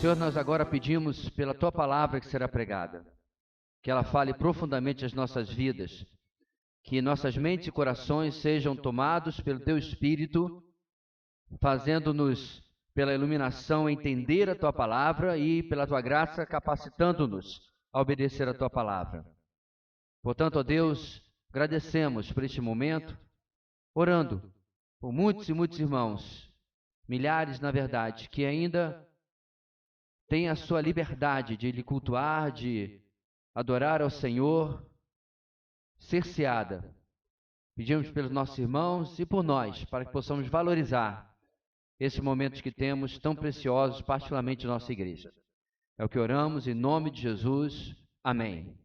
Senhor, nós agora pedimos pela Tua palavra que será pregada, que ela fale profundamente as nossas vidas, que nossas mentes e corações sejam tomados pelo Teu Espírito, fazendo-nos, pela iluminação, entender a Tua palavra e, pela Tua graça, capacitando-nos a obedecer a Tua palavra. Portanto, ó Deus, agradecemos por este momento, orando por muitos e muitos irmãos, milhares na verdade, que ainda têm a sua liberdade de lhe cultuar, de adorar ao Senhor, cerceada. Pedimos pelos nossos irmãos e por nós, para que possamos valorizar esses momentos que temos tão preciosos, particularmente na nossa igreja. É o que oramos em nome de Jesus. Amém.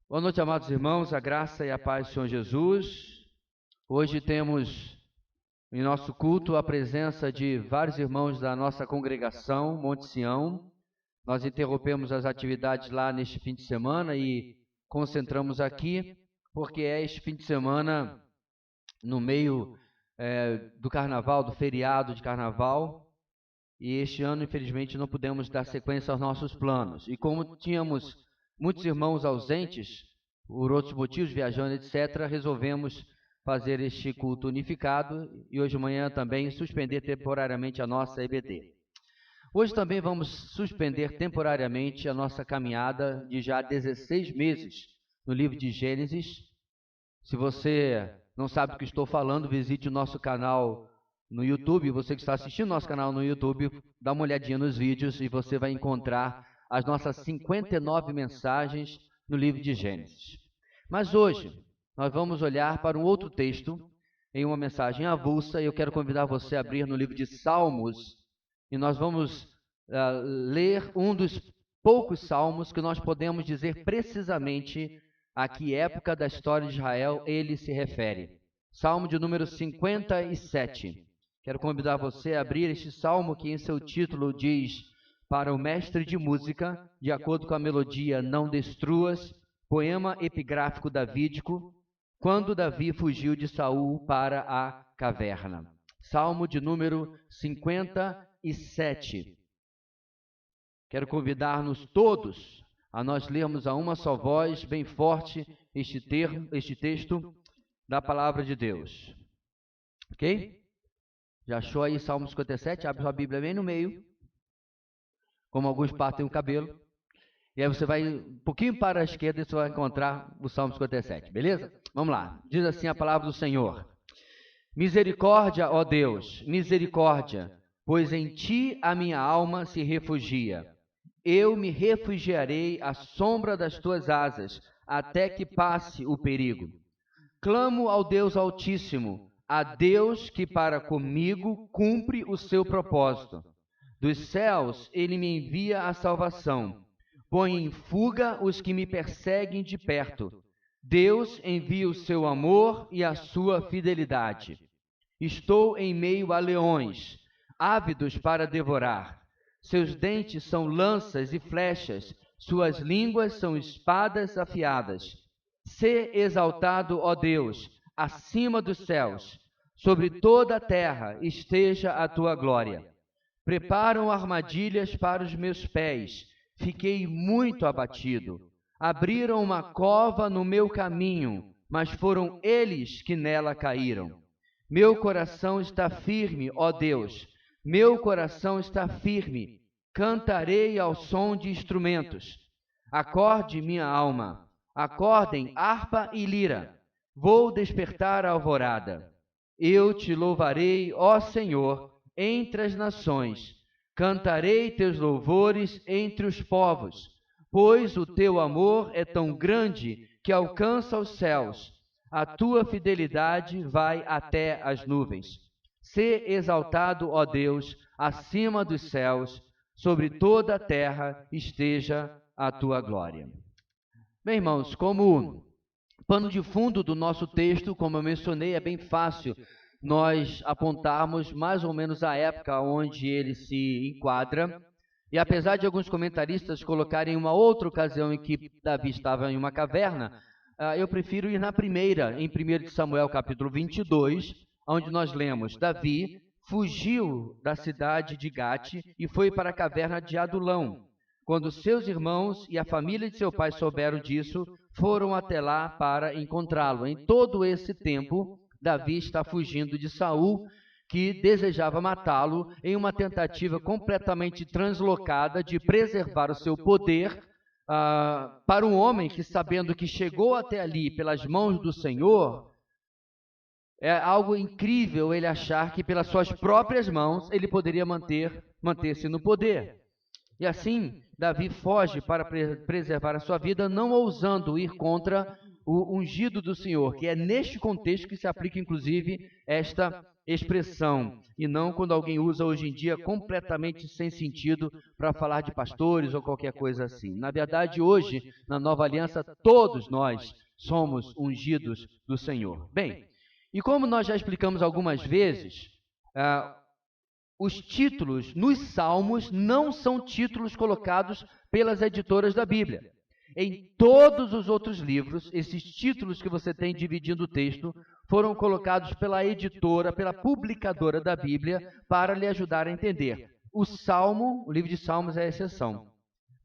Boa noite, amados irmãos, a graça e a paz do Senhor Jesus. Hoje temos em nosso culto a presença de vários irmãos da nossa congregação, Monte Sião. Nós interrompemos as atividades lá neste fim de semana e concentramos aqui, porque é este fim de semana no meio do carnaval, do feriado de carnaval, e este ano, infelizmente, não pudemos dar sequência aos nossos planos. E como tínhamos muitos irmãos ausentes, por outros motivos, viajando, etc., resolvemos fazer este culto unificado e hoje de manhã também suspender temporariamente a nossa EBD. Hoje também vamos suspender temporariamente a nossa caminhada de já 16 meses no livro de Gênesis. Se você não sabe do que estou falando, visite o nosso canal no YouTube. Você que está assistindo o nosso canal no YouTube, dá uma olhadinha nos vídeos e você vai encontrar as nossas 59 mensagens no livro de Gênesis. Mas hoje nós vamos olhar para um outro texto em uma mensagem avulsa e eu quero convidar você a abrir no livro de Salmos e nós vamos ler um dos poucos salmos que nós podemos dizer precisamente a que época da história de Israel ele se refere. Salmo de número 57. Quero convidar você a abrir este salmo que em seu título diz: para o mestre de música, de acordo com a melodia Não Destruas, poema epigráfico davídico, quando Davi fugiu de Saul para a caverna. Salmo de número 57. Quero convidar-nos todos a nós lermos a uma só voz, bem forte, este texto da palavra de Deus. Ok? Já achou aí Salmo 57? Abre sua Bíblia bem no meio, como alguns partem o cabelo. E aí você vai um pouquinho para a esquerda e você vai encontrar o Salmo 57, beleza? Vamos lá. Diz assim a palavra do Senhor: misericórdia, ó Deus, misericórdia, pois em ti a minha alma se refugia. Eu me refugiarei à sombra das tuas asas, até que passe o perigo. Clamo ao Deus Altíssimo, a Deus que para comigo cumpre o seu propósito. Dos céus ele me envia a salvação. Põe em fuga os que me perseguem de perto. Deus envia o seu amor e a sua fidelidade. Estou em meio a leões, ávidos para devorar. Seus dentes são lanças e flechas, suas línguas são espadas afiadas. Sê exaltado, ó Deus, acima dos céus. Sobre toda a terra esteja a tua glória. Preparam armadilhas para os meus pés. Fiquei muito abatido. Abriram uma cova no meu caminho, mas foram eles que nela caíram. Meu coração está firme, ó Deus. Meu coração está firme. Cantarei ao som de instrumentos. Acorde, minha alma. Acordem harpa e lira. Vou despertar a alvorada. Eu te louvarei, ó Senhor, entre as nações. Cantarei teus louvores entre os povos, pois o teu amor é tão grande que alcança os céus. A tua fidelidade vai até as nuvens. Sê exaltado, ó Deus, acima dos céus, sobre toda a terra esteja a tua glória. Bem, irmãos, como pano de fundo do nosso texto, como eu mencionei, é bem fácil nós apontarmos mais ou menos a época onde ele se enquadra. E apesar de alguns comentaristas colocarem uma outra ocasião em que Davi estava em uma caverna, eu prefiro ir na primeira, em 1 Samuel capítulo 22, onde nós lemos: Davi fugiu da cidade de Gate e foi para a caverna de Adulão. Quando seus irmãos e a família de seu pai souberam disso, foram até lá para encontrá-lo. Em todo esse tempo, Davi está fugindo de Saul, que desejava matá-lo em uma tentativa completamente translocada de preservar o seu poder para um homem que, sabendo que chegou até ali pelas mãos do Senhor, é algo incrível ele achar que pelas suas próprias mãos ele poderia manter-se no poder. E assim, Davi foge para preservar a sua vida, não ousando ir contra o ungido do Senhor, que é neste contexto que se aplica, inclusive, esta expressão, e não quando alguém usa hoje em dia completamente sem sentido para falar de pastores ou qualquer coisa assim. Na verdade, hoje, na Nova Aliança, todos nós somos ungidos do Senhor. Bem, e como nós já explicamos algumas vezes, os títulos nos Salmos não são títulos colocados pelas editoras da Bíblia. Em todos os outros livros, esses títulos que você tem dividindo o texto foram colocados pela editora, pela publicadora da Bíblia, para lhe ajudar a entender. O Salmo, o livro de Salmos é a exceção.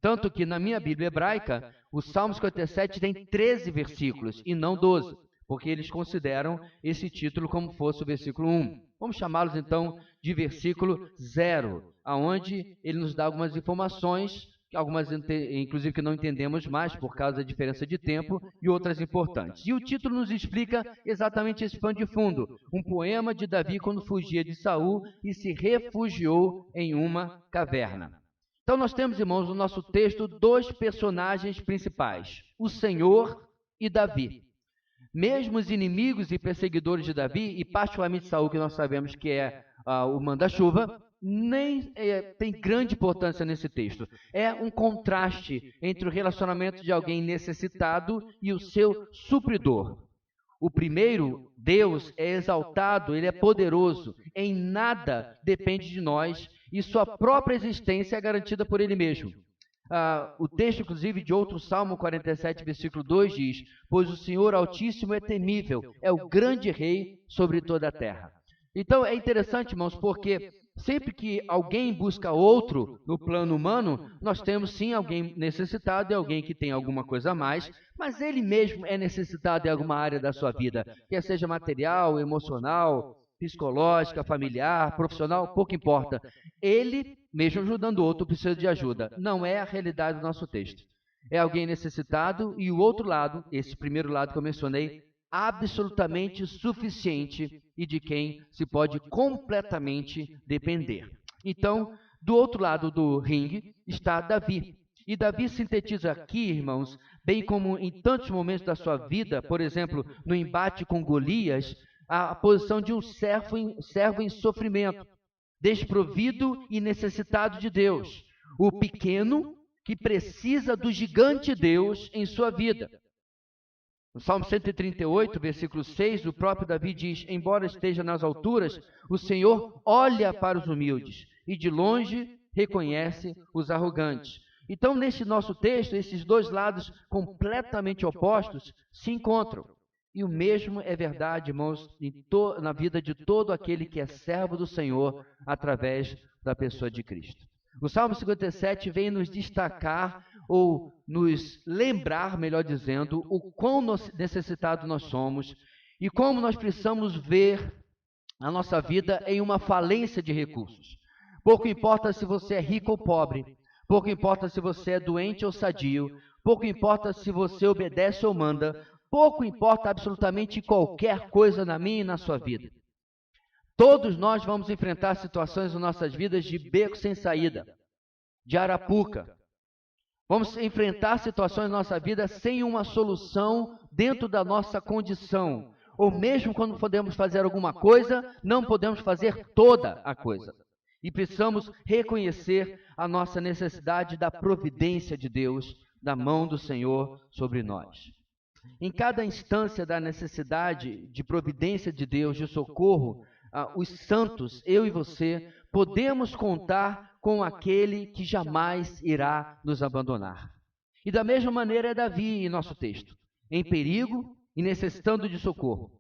Tanto que na minha Bíblia hebraica, o Salmo 57 tem 13 versículos e não 12. Porque eles consideram esse título como fosse o versículo 1. Vamos chamá-los então de versículo 0, aonde ele nos dá algumas informações, algumas inclusive que não entendemos mais por causa da diferença de tempo, e outras importantes. E o título nos explica exatamente esse pano de fundo, um poema de Davi quando fugia de Saul e se refugiou em uma caverna. Então nós temos, irmãos, no nosso texto, dois personagens principais, o Senhor e Davi. Mesmo os inimigos e perseguidores de Davi, e particularmente Saul, que nós sabemos que é o manda-chuva, nem tem grande importância nesse texto. É um contraste entre o relacionamento de alguém necessitado e o seu supridor. O primeiro, Deus, é exaltado, ele é poderoso, em nada depende de nós, e sua própria existência é garantida por ele mesmo. O texto, inclusive, de outro Salmo 47, versículo 2 diz: pois o Senhor Altíssimo é temível, é o grande rei sobre toda a terra. Então é interessante, irmãos, porque sempre que alguém busca outro no plano humano, nós temos sim alguém necessitado e alguém que tem alguma coisa a mais, mas ele mesmo é necessitado em alguma área da sua vida, quer seja material, emocional, psicológica, familiar, profissional, pouco importa. Ele, mesmo ajudando o outro, precisa de ajuda. Não é a realidade do nosso texto. É alguém necessitado e o outro lado, esse primeiro lado que eu mencionei, absolutamente suficiente e de quem se pode completamente depender. Então, do outro lado do ringue está Davi. E Davi sintetiza aqui, irmãos, bem como em tantos momentos da sua vida, por exemplo, no embate com Golias, a posição de um servo em sofrimento, desprovido e necessitado de Deus. O pequeno que precisa do gigante Deus em sua vida. No Salmo 138, versículo 6, o próprio Davi diz: embora esteja nas alturas, o Senhor olha para os humildes e de longe reconhece os arrogantes. Então, neste nosso texto, esses dois lados completamente opostos se encontram. E o mesmo é verdade, irmãos, na vida de todo aquele que é servo do Senhor através da pessoa de Cristo. O Salmo 57 vem nos destacar, ou nos lembrar, melhor dizendo, o quão necessitados nós somos e como nós precisamos ver a nossa vida em uma falência de recursos. Pouco importa se você é rico ou pobre, pouco importa se você é doente ou sadio, pouco importa se você obedece ou manda, pouco importa absolutamente qualquer coisa na minha e na sua vida. Todos nós vamos enfrentar situações em nossas vidas de beco sem saída, de arapuca. Vamos enfrentar situações na nossa vida sem uma solução dentro da nossa condição. Ou mesmo quando podemos fazer alguma coisa, não podemos fazer toda a coisa. E precisamos reconhecer a nossa necessidade da providência de Deus, da mão do Senhor sobre nós. Em cada instância da necessidade de providência de Deus, de socorro, os santos, eu e você, podemos contar com aquele que jamais irá nos abandonar. E da mesma maneira é Davi em nosso texto, em perigo e necessitando de socorro.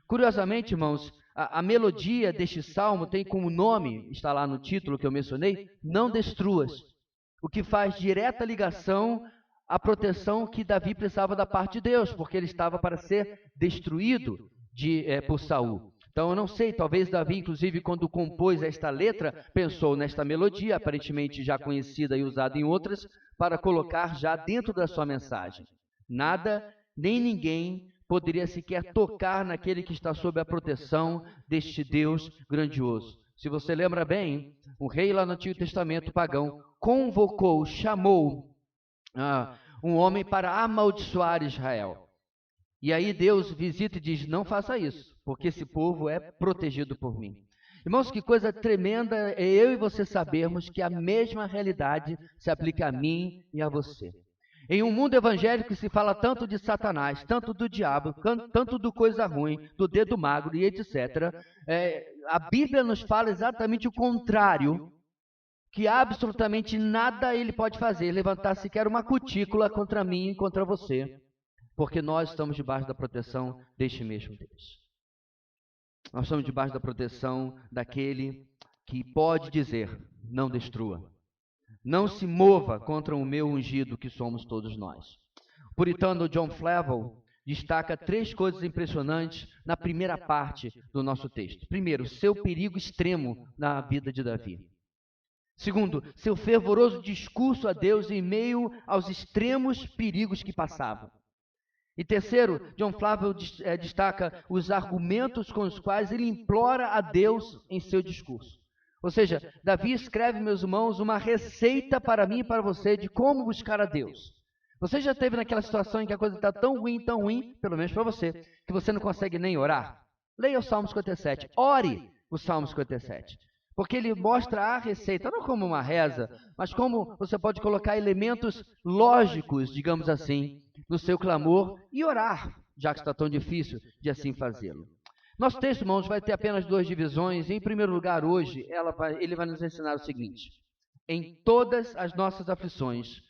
Curiosamente, irmãos, A melodia deste salmo tem como nome, está lá no título que eu mencionei, Não Destruas, o que faz direta ligação à proteção que Davi precisava da parte de Deus, porque ele estava para ser destruído por Saul. Então eu não sei, talvez Davi, inclusive, quando compôs esta letra, pensou nesta melodia, aparentemente já conhecida e usada em outras, para colocar já dentro da sua mensagem. Nada, nem ninguém poderia sequer tocar naquele que está sob a proteção deste Deus grandioso. Se você lembra bem, o rei lá no Antigo Testamento pagão convocou, chamou um homem para amaldiçoar Israel. E aí Deus visita e diz, não faça isso, porque esse povo é protegido por mim. Irmãos, que coisa tremenda é eu e você sabermos que a mesma realidade se aplica a mim e a você. Em um mundo evangélico que se fala tanto de Satanás, tanto do diabo, tanto do coisa ruim, do dedo magro e etc., a Bíblia nos fala exatamente o contrário, que absolutamente nada ele pode fazer, levantar sequer uma cutícula contra mim e contra você, porque nós estamos debaixo da proteção deste mesmo Deus. Nós estamos debaixo da proteção daquele que pode dizer, não destrua. Não se mova contra o meu ungido, que somos todos nós. O puritano John Flavel destaca 3 coisas impressionantes na primeira parte do nosso texto. Primeiro, seu perigo extremo na vida de Davi. Segundo, seu fervoroso discurso a Deus em meio aos extremos perigos que passavam. E terceiro, John Flavel destaca os argumentos com os quais ele implora a Deus em seu discurso. Ou seja, Davi escreve, meus irmãos, uma receita para mim e para você de como buscar a Deus. Você já esteve naquela situação em que a coisa está tão ruim, pelo menos para você, que você não consegue nem orar? Leia o Salmo 57, ore o Salmo 57. Porque ele mostra a receita, não como uma reza, mas como você pode colocar elementos lógicos, digamos assim, no seu clamor e orar, já que está tão difícil de assim fazê-lo. Nosso texto, irmãos, vai ter apenas 2 divisões. Em primeiro lugar, hoje, ele vai nos ensinar o seguinte: em todas as nossas aflições,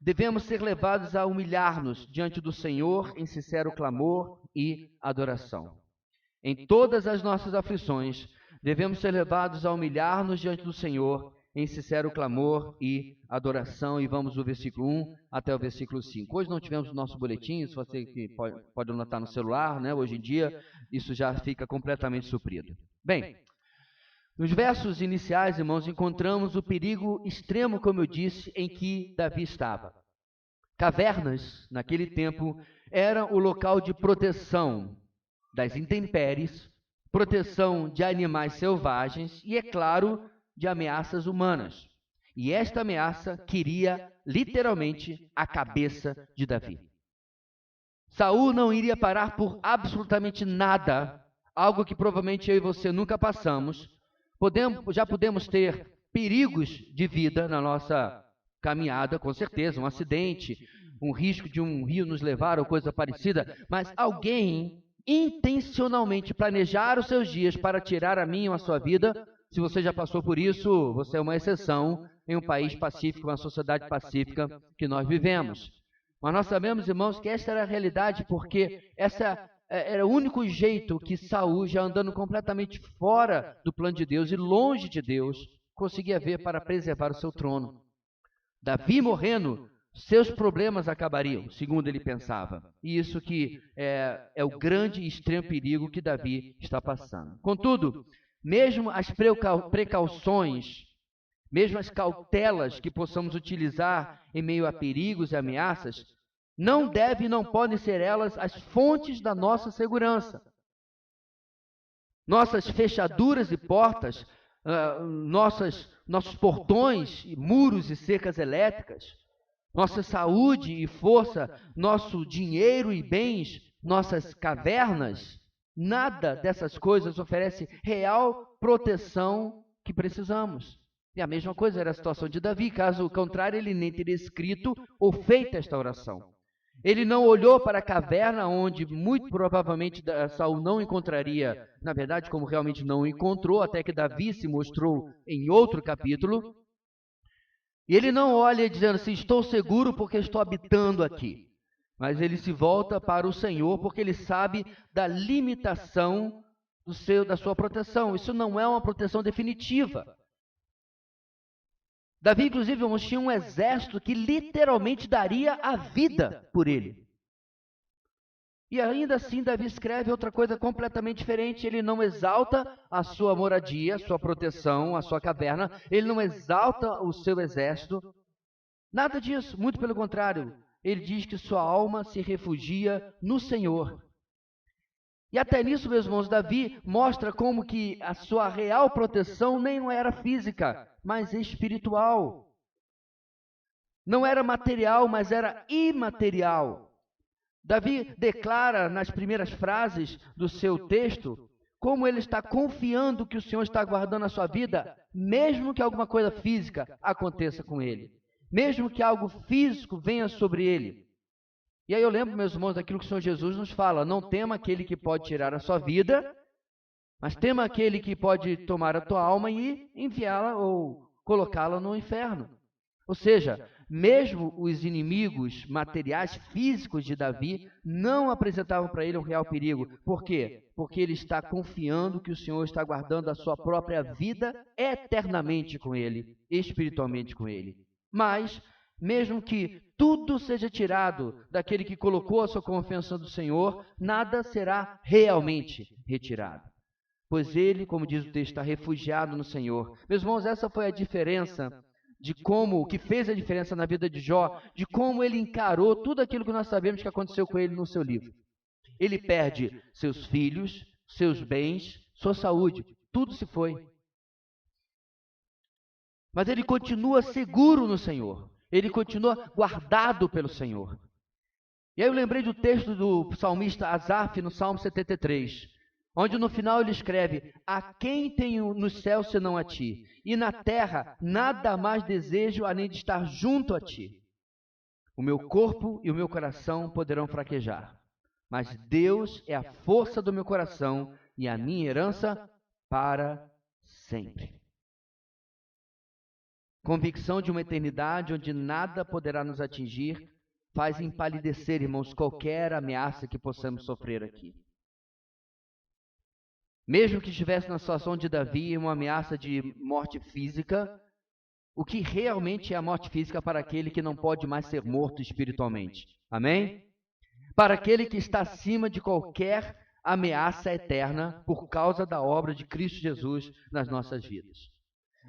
devemos ser levados a humilhar-nos diante do Senhor em sincero clamor e adoração. Em todas as nossas aflições, devemos ser levados a humilhar-nos diante do Senhor em sincero clamor e adoração. E vamos do versículo 1 até o versículo 5. Hoje não tivemos o nosso boletim, se você pode anotar no celular, né? Hoje em dia isso já fica completamente suprido. Bem, nos versos iniciais, irmãos, encontramos o perigo extremo, como eu disse, em que Davi estava. Cavernas, naquele tempo, eram o local de proteção das intempéries, proteção de animais selvagens e, é claro, de ameaças humanas. E esta ameaça queria, literalmente, a cabeça de Davi. Saul não iria parar por absolutamente nada, algo que provavelmente eu e você nunca passamos. Já podemos ter perigos de vida na nossa caminhada, com certeza, um acidente, um risco de um rio nos levar ou coisa parecida, mas alguém intencionalmente planejar os seus dias para tirar a minha ou a sua vida. Se você já passou por isso, você é uma exceção em um país pacífico, uma sociedade pacífica que nós vivemos. Mas nós sabemos, irmãos, que essa era a realidade, porque essa era o único jeito que Saul, já andando completamente fora do plano de Deus e longe de Deus, conseguia ver para preservar o seu trono. Davi morrendo, seus problemas acabariam, segundo ele pensava. E isso que é o grande e extremo perigo que Davi está passando. Contudo, mesmo as precauções, mesmo as cautelas que possamos utilizar em meio a perigos e ameaças, não devem e não podem ser elas as fontes da nossa segurança. Nossas fechaduras e portas, nossos portões, muros e cercas elétricas, nossa saúde e força, nosso dinheiro e bens, nossas cavernas, nada dessas coisas oferece real proteção que precisamos. E a mesma coisa era a situação de Davi. Caso contrário, ele nem teria escrito ou feito esta oração. Ele não olhou para a caverna onde muito provavelmente Saul não encontraria, na verdade, como realmente não encontrou, até que Davi se mostrou em outro capítulo. E ele não olha dizendo assim, estou seguro porque estou habitando aqui. Mas ele se volta para o Senhor porque ele sabe da limitação da sua proteção. Isso não é uma proteção definitiva. Davi, inclusive, irmãos, tinha um exército que literalmente daria a vida por ele. E ainda assim, Davi escreve outra coisa completamente diferente. Ele não exalta a sua moradia, a sua proteção, a sua caverna. Ele não exalta o seu exército. Nada disso, muito pelo contrário. Ele diz que sua alma se refugia no Senhor. E até nisso, meus irmãos, Davi mostra como que a sua real proteção nem não era física, mas espiritual. Não era material, mas era imaterial. Davi declara nas primeiras frases do seu texto como ele está confiando que o Senhor está guardando a sua vida, mesmo que alguma coisa física aconteça com ele, mesmo que algo físico venha sobre ele. E aí eu lembro, meus irmãos, daquilo que o Senhor Jesus nos fala: não tema aquele que pode tirar a sua vida, mas tema aquele que pode tomar a tua alma e enviá-la ou colocá-la no inferno. Ou seja, mesmo os inimigos materiais, físicos de Davi, não apresentavam para ele um real perigo. Por quê? Porque ele está confiando que o Senhor está guardando a sua própria vida eternamente com ele, espiritualmente com ele. Mas, mesmo que tudo seja tirado daquele que colocou a sua confiança no Senhor, nada será realmente retirado. Pois ele, como diz o texto, está refugiado no Senhor. Meus irmãos, essa foi a diferença de como, que fez a diferença na vida de Jó, de como ele encarou tudo aquilo que nós sabemos que aconteceu com ele no seu livro. Ele perde seus filhos, seus bens, sua saúde, tudo se foi. Mas ele continua seguro no Senhor. Ele continua guardado pelo Senhor. E aí eu lembrei do texto do salmista Asaf no Salmo 73, onde no final ele escreve: a quem tenho nos céus senão a ti, e na terra nada mais desejo além de estar junto a ti. O meu corpo e o meu coração poderão fraquejar, mas Deus é a força do meu coração e a minha herança para sempre. Convicção de uma eternidade onde nada poderá nos atingir faz empalidecer, irmãos, qualquer ameaça que possamos sofrer aqui. Mesmo que estivesse na situação de Davi, uma ameaça de morte física, o que realmente é a morte física para aquele que não pode mais ser morto espiritualmente? Amém? Para aquele que está acima de qualquer ameaça eterna por causa da obra de Cristo Jesus nas nossas vidas.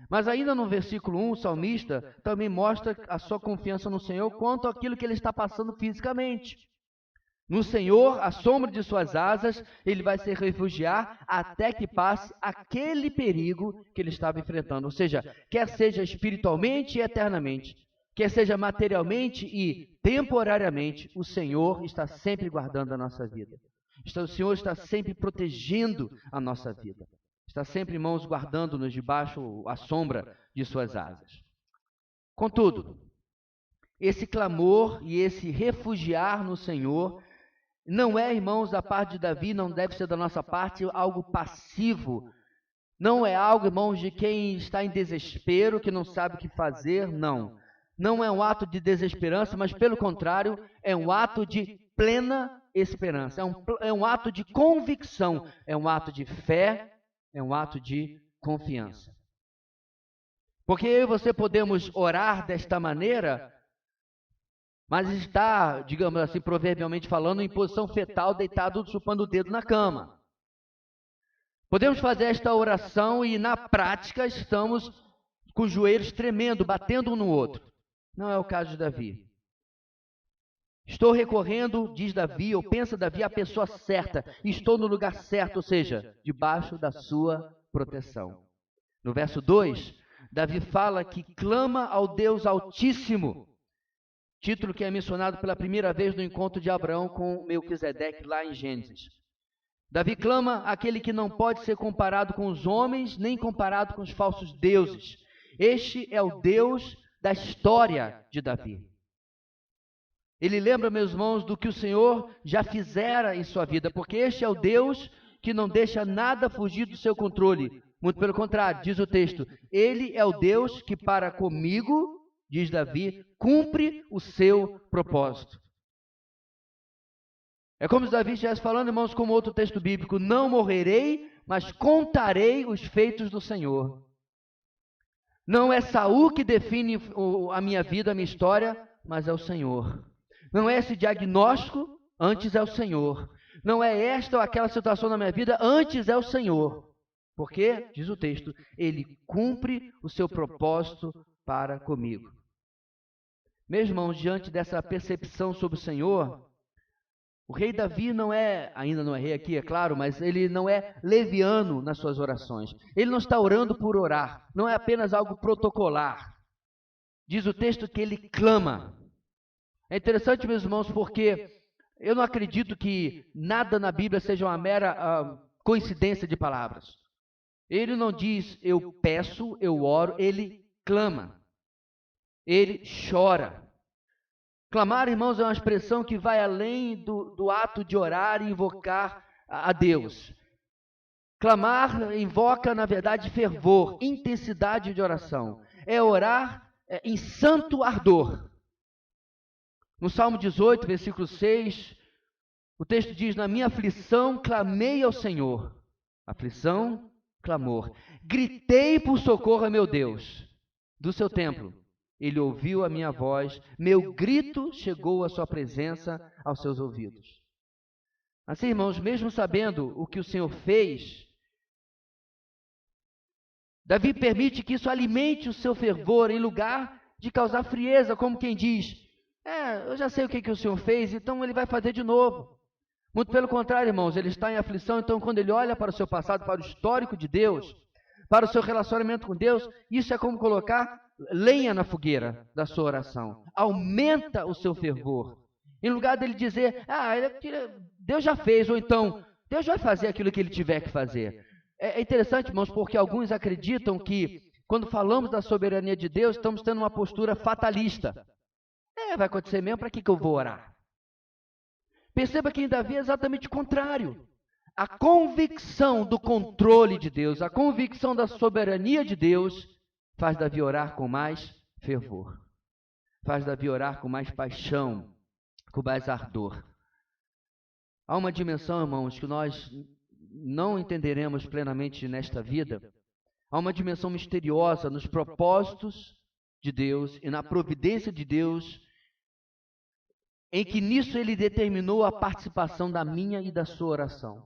Mas ainda no versículo 1, o salmista também mostra a sua confiança no Senhor quanto àquilo que ele está passando fisicamente. No Senhor, à sombra de suas asas, ele vai se refugiar até que passe aquele perigo que ele estava enfrentando. Ou seja, quer seja espiritualmente e eternamente, quer seja materialmente e temporariamente, o Senhor está sempre guardando a nossa vida. O Senhor está sempre protegendo a nossa vida. Está sempre, irmãos, guardando-nos debaixo à sombra de suas asas. Contudo, esse clamor e esse refugiar no Senhor não é, irmãos, da parte de Davi, não deve ser da nossa parte algo passivo. Não é algo, irmãos, de quem está em desespero, que não sabe o que fazer, não. Não é um ato de desesperança, mas pelo contrário, é um ato de plena esperança. É um ato de convicção, é um ato de fé, é um ato de confiança. Porque eu e você podemos orar desta maneira, mas está, digamos assim, proverbialmente falando, em posição fetal, deitado, chupando o dedo na cama. Podemos fazer esta oração e, na prática, estamos com os joelhos tremendo, batendo um no outro. Não é o caso de Davi. Estou recorrendo, diz Davi, ou pensa Davi, à pessoa certa. Estou no lugar certo, ou seja, debaixo da sua proteção. No verso 2, Davi fala que clama ao Deus Altíssimo. Título que é mencionado pela primeira vez no encontro de Abraão com Melquisedeque, lá em Gênesis. Davi clama àquele que não pode ser comparado com os homens, nem comparado com os falsos deuses. Este é o Deus da história de Davi. Ele lembra, meus irmãos, do que o Senhor já fizera em sua vida, porque este é o Deus que não deixa nada fugir do seu controle. Muito pelo contrário, diz o texto, ele é o Deus que para comigo, diz Davi, cumpre o seu propósito. É como se Davi estivesse falando, irmãos, como outro texto bíblico: não morrerei, mas contarei os feitos do Senhor. Não é Saul que define a minha vida, a minha história, mas é o Senhor. Não é esse diagnóstico, antes é o Senhor. Não é esta ou aquela situação na minha vida, antes é o Senhor. Porque, diz o texto, Ele cumpre o seu propósito para comigo. Meus irmãos, diante dessa percepção sobre o Senhor, o rei Davi ainda não é rei aqui, é claro, mas ele não é leviano nas suas orações. Ele não está orando por orar, não é apenas algo protocolar. Diz o texto que ele clama. É interessante, meus irmãos, porque eu não acredito que nada na Bíblia seja uma mera coincidência de palavras. Ele não diz eu peço, eu oro, ele clama. Ele chora. Clamar, irmãos, é uma expressão que vai além do ato de orar e invocar a Deus. Clamar invoca, na verdade, fervor, intensidade de oração. É orar em santo ardor. No Salmo 18, versículo 6, o texto diz: na minha aflição clamei ao Senhor. Aflição, clamor. Gritei por socorro a meu Deus, do seu templo. Ele ouviu a minha voz, meu grito chegou à sua presença, aos seus ouvidos. Assim, irmãos, mesmo sabendo o que o Senhor fez, Davi permite que isso alimente o seu fervor, em lugar de causar frieza, como quem diz: eu já sei o que o Senhor fez, então Ele vai fazer de novo. Muito pelo contrário, irmãos, ele está em aflição, então quando ele olha para o seu passado, para o histórico de Deus, para o seu relacionamento com Deus, isso é como colocar lenha na fogueira da sua oração. Aumenta o seu fervor. Em lugar dele dizer, Deus já fez, ou então, Deus vai fazer aquilo que ele tiver que fazer. É interessante, irmãos, porque alguns acreditam que, quando falamos da soberania de Deus, estamos tendo uma postura fatalista. Vai acontecer mesmo, para que eu vou orar? Perceba que em Davi é exatamente o contrário. A convicção do controle de Deus, a convicção da soberania de Deus, faz Davi orar com mais fervor. Faz Davi orar com mais paixão, com mais ardor. Há uma dimensão, irmãos, que nós não entenderemos plenamente nesta vida. Há uma dimensão misteriosa nos propósitos de Deus e na providência de Deus, em que nisso Ele determinou a participação da minha e da sua oração.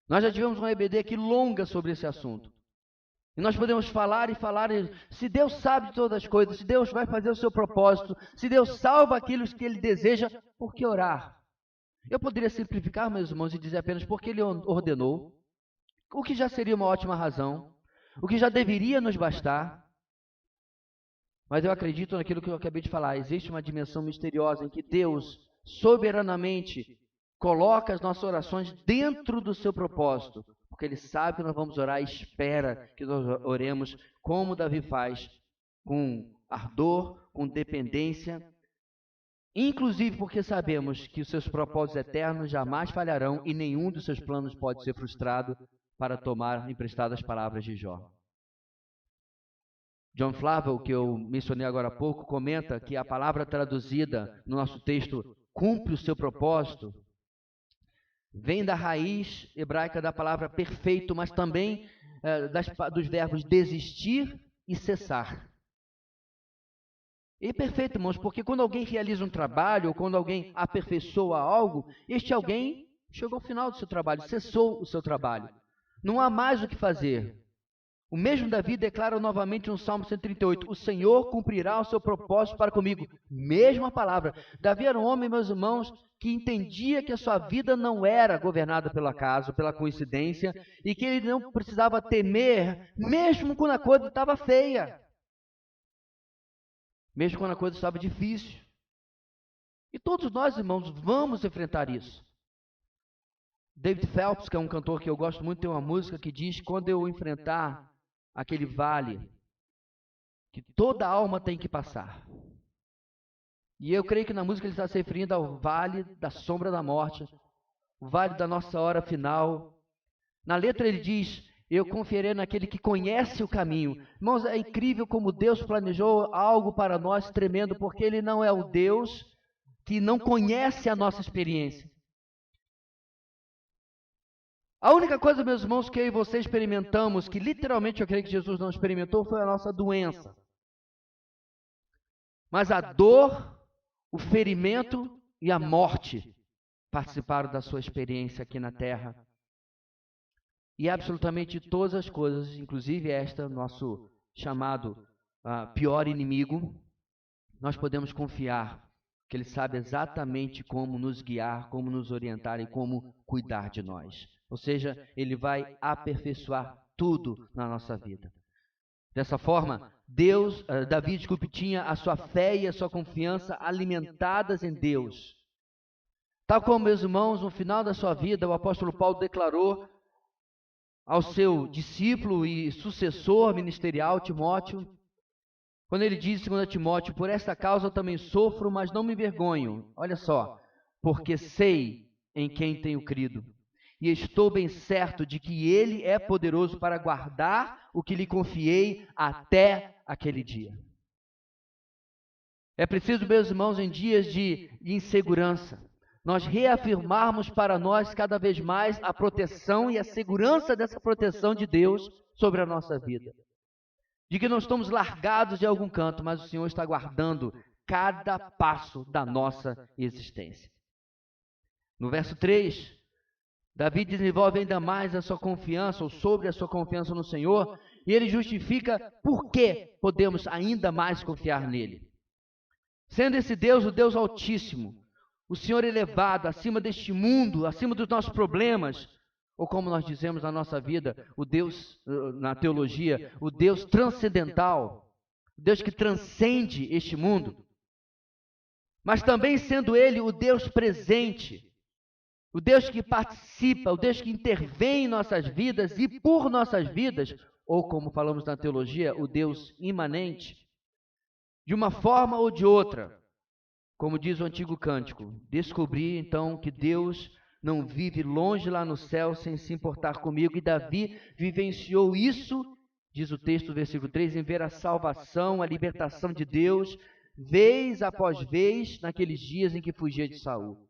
Nós já tivemos uma EBD aqui longa sobre esse assunto. E nós podemos falar e falar, se Deus sabe de todas as coisas, se Deus vai fazer o seu propósito, se Deus salva aquilo que Ele deseja, por que orar? Eu poderia simplificar, meus irmãos, e dizer apenas porque Ele ordenou, o que já seria uma ótima razão, o que já deveria nos bastar. Mas eu acredito naquilo que eu acabei de falar. Existe uma dimensão misteriosa em que Deus, soberanamente, coloca as nossas orações dentro do seu propósito, porque Ele sabe que nós vamos orar e espera que nós oremos como Davi faz, com ardor, com dependência, inclusive porque sabemos que os seus propósitos eternos jamais falharão e nenhum dos seus planos pode ser frustrado, para tomar emprestadas as palavras de Jó. John Flavel, que eu mencionei agora há pouco, comenta que a palavra traduzida no nosso texto, cumpre o seu propósito, vem da raiz hebraica da palavra perfeito, mas também dos verbos desistir e cessar. E perfeito, irmãos, porque quando alguém realiza um trabalho, ou quando alguém aperfeiçoa algo, este alguém chegou ao final do seu trabalho, cessou o seu trabalho. Não há mais o que fazer. O mesmo Davi declara novamente no Salmo 138, o Senhor cumprirá o seu propósito para comigo. Mesma palavra. Davi era um homem, meus irmãos, que entendia que a sua vida não era governada pelo acaso, pela coincidência, e que ele não precisava temer, mesmo quando a coisa estava feia. Mesmo quando a coisa estava difícil. E todos nós, irmãos, vamos enfrentar isso. David Phelps, que é um cantor que eu gosto muito, tem uma música que diz, quando eu enfrentar aquele vale que toda alma tem que passar. E eu creio que na música ele está se referindo ao vale da sombra da morte, o vale da nossa hora final. Na letra ele diz, eu confiarei naquele que conhece o caminho. Irmãos, é incrível como Deus planejou algo para nós tremendo, porque Ele não é o Deus que não conhece a nossa experiência. A única coisa, meus irmãos, que eu e você experimentamos, que literalmente eu creio que Jesus não experimentou, foi a nossa doença. Mas a dor, o ferimento e a morte participaram da sua experiência aqui na terra. E absolutamente todas as coisas, inclusive esta, nosso chamado pior inimigo, nós podemos confiar que Ele sabe exatamente como nos guiar, como nos orientar e como cuidar de nós. Ou seja, Ele vai aperfeiçoar tudo na nossa vida. Dessa forma, Davi tinha a sua fé e a sua confiança alimentadas em Deus. Tal como, meus irmãos, no final da sua vida, o apóstolo Paulo declarou ao seu discípulo e sucessor ministerial, Timóteo, quando ele diz em 2 Timóteo, por esta causa eu também sofro, mas não me envergonho. Olha só, porque sei em quem tenho crido. E estou bem certo de que Ele é poderoso para guardar o que lhe confiei até aquele dia. É preciso, meus irmãos, em dias de insegurança, nós reafirmarmos para nós cada vez mais a proteção e a segurança dessa proteção de Deus sobre a nossa vida. De que não estamos largados de algum canto, mas o Senhor está guardando cada passo da nossa existência. No verso 3, Davi desenvolve ainda mais a sua confiança, ou sobre a sua confiança no Senhor, e ele justifica por que podemos ainda mais confiar nele. Sendo esse Deus o Deus Altíssimo, o Senhor elevado, acima deste mundo, acima dos nossos problemas, ou como nós dizemos na nossa vida, o Deus, na teologia, o Deus transcendental, o Deus que transcende este mundo, mas também sendo Ele o Deus presente, o Deus que participa, o Deus que intervém em nossas vidas e por nossas vidas, ou como falamos na teologia, o Deus imanente, de uma forma ou de outra, como diz o antigo cântico, descobri então que Deus não vive longe lá no céu sem se importar comigo, e Davi vivenciou isso, diz o texto, versículo 3, em ver a salvação, a libertação de Deus, vez após vez, naqueles dias em que fugia de Saul.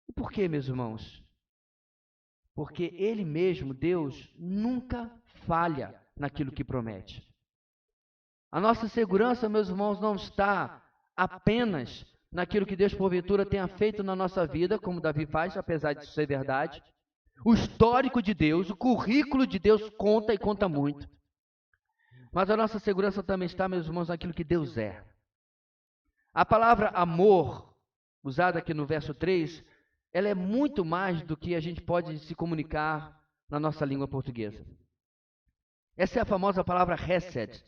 E por quê, meus irmãos? Porque Ele mesmo, Deus, nunca falha naquilo que promete. A nossa segurança, meus irmãos, não está apenas naquilo que Deus, porventura, tenha feito na nossa vida, como Davi faz, apesar disso ser verdade. O histórico de Deus, o currículo de Deus conta e conta muito. Mas a nossa segurança também está, meus irmãos, naquilo que Deus é. A palavra amor, usada aqui no verso 3, ela é muito mais do que a gente pode se comunicar na nossa língua portuguesa. Essa é a famosa palavra hesed,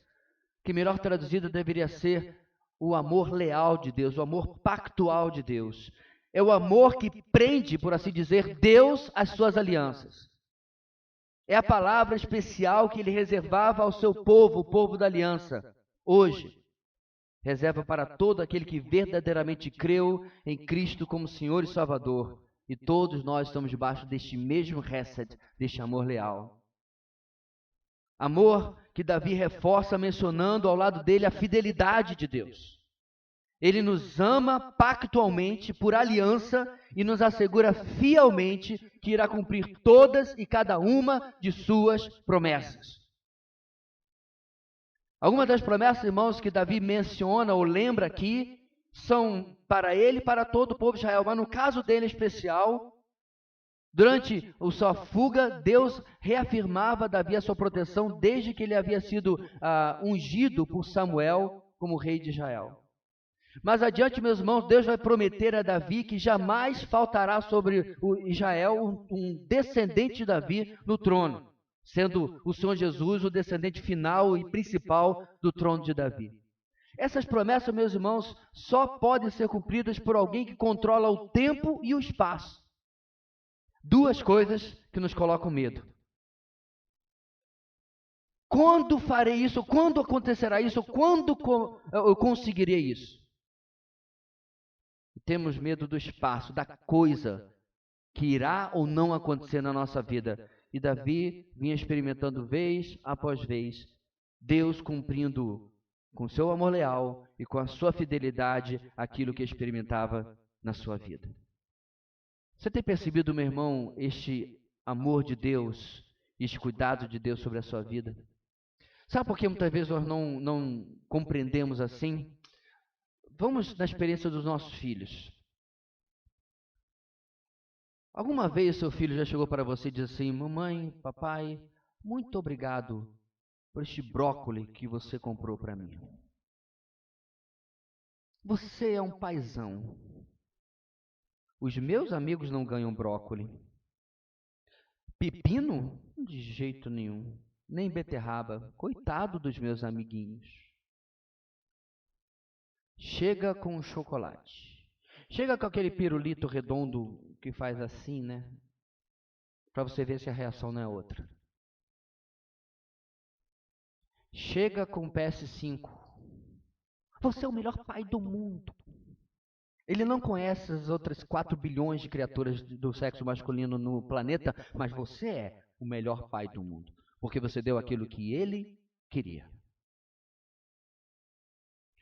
que melhor traduzida deveria ser o amor leal de Deus, o amor pactual de Deus. É o amor que prende, por assim dizer, Deus às suas alianças. É a palavra especial que Ele reservava ao seu povo, o povo da aliança. Hoje, reserva para todo aquele que verdadeiramente creu em Cristo como Senhor e Salvador. E todos nós estamos debaixo deste mesmo hesed, deste amor leal. Amor que Davi reforça mencionando ao lado dele a fidelidade de Deus. Ele nos ama pactualmente por aliança e nos assegura fielmente que irá cumprir todas e cada uma de suas promessas. Algumas das promessas, irmãos, que Davi menciona ou lembra aqui, são para ele e para todo o povo de Israel, mas no caso dele em especial, durante a sua fuga, Deus reafirmava a Davi a sua proteção desde que ele havia sido ungido por Samuel como rei de Israel. Mas adiante, meus irmãos, Deus vai prometer a Davi que jamais faltará sobre o Israel um descendente de Davi no trono, sendo o Senhor Jesus o descendente final e principal do trono de Davi. Essas promessas, meus irmãos, só podem ser cumpridas por alguém que controla o tempo e o espaço. Duas coisas que nos colocam medo. Quando farei isso? Quando acontecerá isso? Quando eu conseguirei isso? Temos medo do espaço, da coisa que irá ou não acontecer na nossa vida. E Davi vinha experimentando vez após vez, Deus cumprindo com seu amor leal e com a sua fidelidade aquilo que experimentava na sua vida. Você tem percebido, meu irmão, este amor de Deus, este cuidado de Deus sobre a sua vida? Sabe por que muitas vezes nós não compreendemos assim? Vamos na experiência dos nossos filhos. Alguma vez seu filho já chegou para você e disse assim: mamãe, papai, muito obrigado por este brócoli que você comprou para mim. Você é um paizão. Os meus amigos não ganham brócoli. Pepino? De jeito nenhum. Nem beterraba. Coitado dos meus amiguinhos. Chega com chocolate. Chega com aquele pirulito redondo que faz assim, né? Para você ver se a reação não é outra. Chega com o PS5. Você é o melhor pai do mundo. Ele não conhece as outras 4 bilhões de criaturas do sexo masculino no planeta, mas você é o melhor pai do mundo. Porque você deu aquilo que ele queria.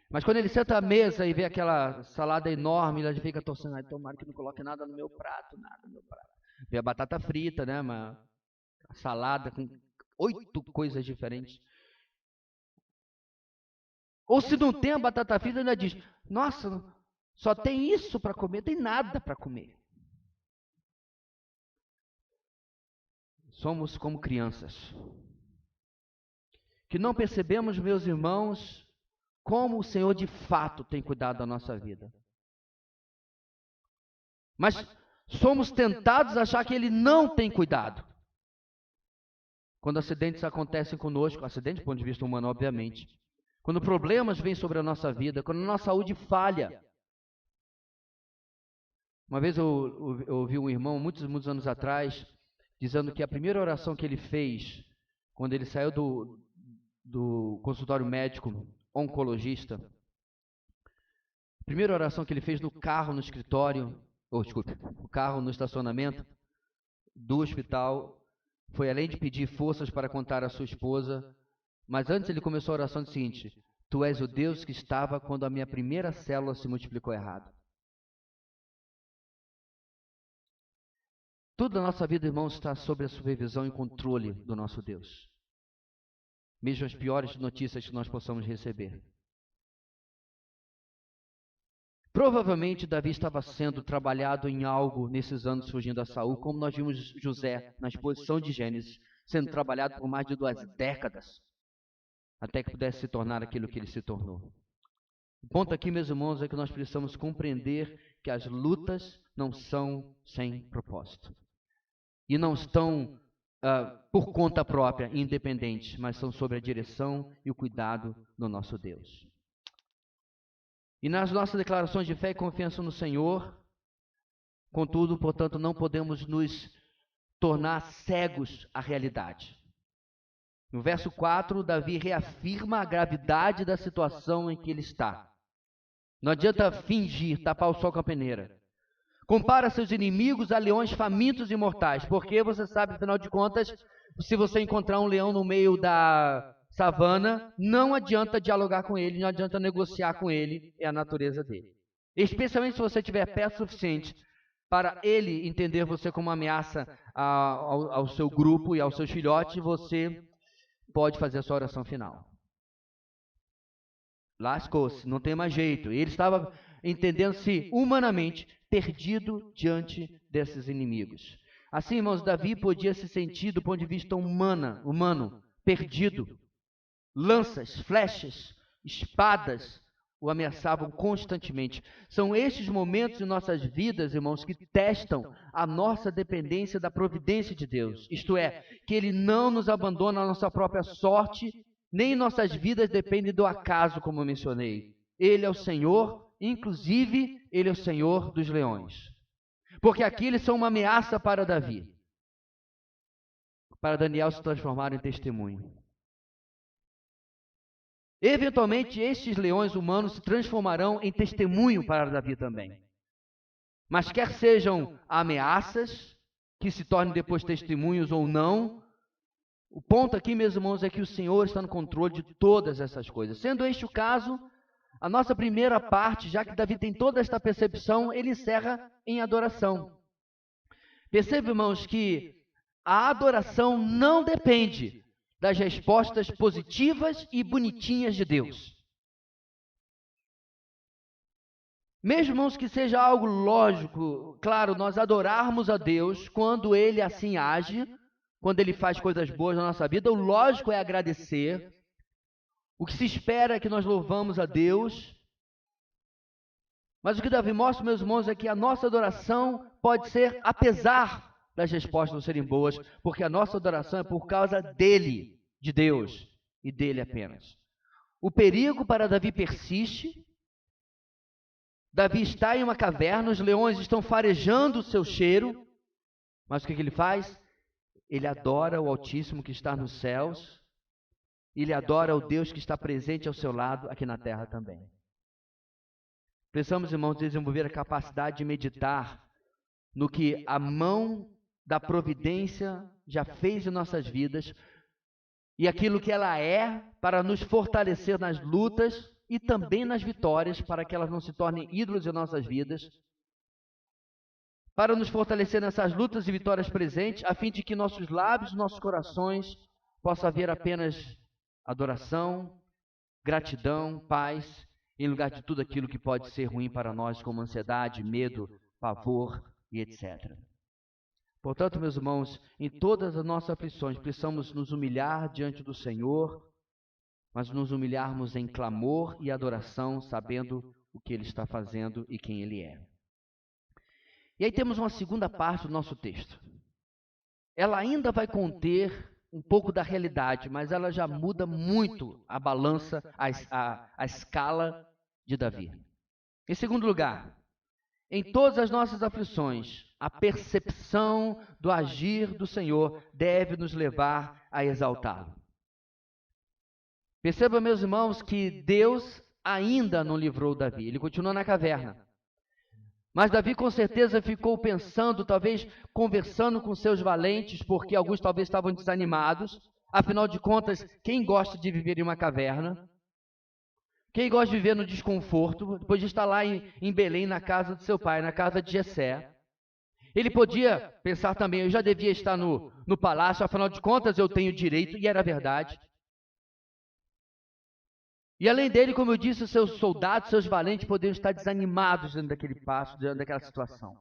Mas quando ele senta à mesa e vê aquela salada enorme, ele fica torcendo: ai, tomara que não coloque nada no meu prato, nada no meu prato. Vê a batata frita, né? Uma salada com 8 coisas diferentes. Ou se não tem a batata frita, ainda diz: nossa, só tem isso para comer, tem nada para comer. Somos como crianças, que não percebemos, meus irmãos, como o Senhor de fato tem cuidado da nossa vida. Mas somos tentados a achar que Ele não tem cuidado. Quando acidentes acontecem conosco, acidente do ponto de vista humano, obviamente. Quando problemas vêm sobre a nossa vida, quando a nossa saúde falha. Uma vez eu ouvi um irmão, muitos anos atrás, dizendo que a primeira oração que ele fez, quando ele saiu do consultório médico oncologista, a primeira oração que ele fez no carro no escritório, no carro no estacionamento do hospital, foi, além de pedir forças para contar à sua esposa, mas antes ele começou a oração do seguinte: tu és o Deus que estava quando a minha primeira célula se multiplicou errado. Tudo na nossa vida, irmãos, está sob a supervisão e controle do nosso Deus. Mesmo as piores notícias que nós possamos receber. Provavelmente Davi estava sendo trabalhado em algo nesses anos fugindo a Saul, como nós vimos José na exposição de Gênesis, sendo trabalhado por mais de 2 décadas, até que pudesse se tornar aquilo que ele se tornou. O ponto aqui, meus irmãos, é que nós precisamos compreender que as lutas não são sem propósito. E não estão por conta própria, independentes, mas são sob a direção e o cuidado do nosso Deus. E nas nossas declarações de fé e confiança no Senhor, contudo, portanto, não podemos nos tornar cegos à realidade. No verso 4, Davi reafirma a gravidade da situação em que ele está. Não adianta fingir, tapar o sol com a peneira. Compara seus inimigos a leões famintos e mortais, porque você sabe, afinal de contas, se você encontrar um leão no meio da savana, não adianta dialogar com ele, não adianta negociar com ele, é a natureza dele. Especialmente se você tiver perto o suficiente para ele entender você como uma ameaça ao seu grupo e aos seus filhotes, você pode fazer a sua oração final. Lascou-se, não tem mais jeito. Ele estava entendendo-se humanamente perdido diante desses inimigos. Assim, irmãos, Davi podia se sentir, do ponto de vista humano, perdido. Lanças, flechas, espadas o ameaçavam constantemente. São estes momentos em nossas vidas, irmãos, que testam a nossa dependência da providência de Deus. Isto é, que Ele não nos abandona à nossa própria sorte, nem nossas vidas dependem do acaso, como eu mencionei. Ele é o Senhor, inclusive, Ele é o Senhor dos leões. Porque aqui eles são uma ameaça para Davi. Para Daniel se transformar em testemunho. Eventualmente, estes leões humanos se transformarão em testemunho para Davi também. Mas quer sejam ameaças, que se tornem depois testemunhos ou não, o ponto aqui, meus irmãos, é que o Senhor está no controle de todas essas coisas. Sendo este o caso, a nossa primeira parte, já que Davi tem toda esta percepção, ele encerra em adoração. Perceba, irmãos, que a adoração não depende das respostas positivas e bonitinhas de Deus. Mesmo, irmãos, que seja algo lógico, claro, nós adorarmos a Deus quando Ele assim age, quando Ele faz coisas boas na nossa vida, o lógico é agradecer. O que se espera é que nós louvamos a Deus. Mas o que Davi mostra, meus irmãos, é que a nossa adoração pode ser apesar das respostas não serem boas, porque a nossa adoração é por causa dele, de Deus, e dele apenas. O perigo para Davi persiste. Davi está em uma caverna, os leões estão farejando o seu cheiro, mas o que ele faz? Ele adora o Altíssimo que está nos céus, ele adora o Deus que está presente ao seu lado aqui na terra também. Precisamos, irmãos, desenvolver a capacidade de meditar no que a mão da providência já fez em nossas vidas e aquilo que ela é para nos fortalecer nas lutas e também nas vitórias, para que elas não se tornem ídolos em nossas vidas, para nos fortalecer nessas lutas e vitórias presentes, a fim de que nossos lábios, nossos corações possam haver apenas adoração, gratidão, paz, em lugar de tudo aquilo que pode ser ruim para nós, como ansiedade, medo, pavor e etc. Portanto, meus irmãos, em todas as nossas aflições, precisamos nos humilhar diante do Senhor, mas nos humilharmos em clamor e adoração, sabendo o que Ele está fazendo e quem Ele é. E aí temos uma segunda parte do nosso texto. Ela ainda vai conter um pouco da realidade, mas ela já muda muito a balança, a escala de Davi. Em segundo lugar, em todas as nossas aflições, a percepção do agir do Senhor deve nos levar a exaltá-lo. Perceba, meus irmãos, que Deus ainda não livrou Davi, ele continua na caverna. Mas Davi com certeza ficou pensando, talvez conversando com seus valentes, porque alguns talvez estavam desanimados. Afinal de contas, quem gosta de viver em uma caverna? Quem gosta de viver no desconforto? Depois de estar lá em Belém, na casa de seu pai, na casa de Jessé. Ele podia pensar também, eu já devia estar no palácio, afinal de contas eu tenho direito, e era verdade. E além dele, como eu disse, seus soldados, seus valentes poderiam estar desanimados dentro daquele passo, dentro daquela situação.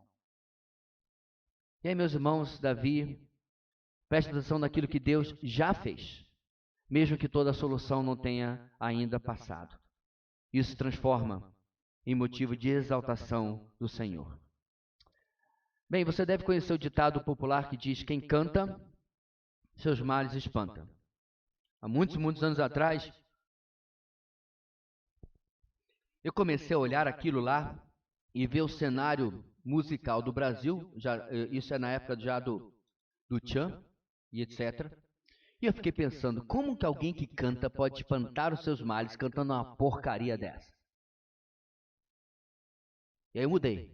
E aí, meus irmãos, Davi, preste atenção naquilo que Deus já fez, mesmo que toda a solução não tenha ainda passado. Isso transforma em motivo de exaltação do Senhor. Bem, você deve conhecer o ditado popular que diz: quem canta, seus males espanta. Há muitos anos atrás, eu comecei a olhar aquilo lá e ver o cenário musical do Brasil, isso é na época já do Tchan e etc. E eu fiquei pensando, como que alguém que canta pode espantar os seus males cantando uma porcaria dessa? E aí eu mudei.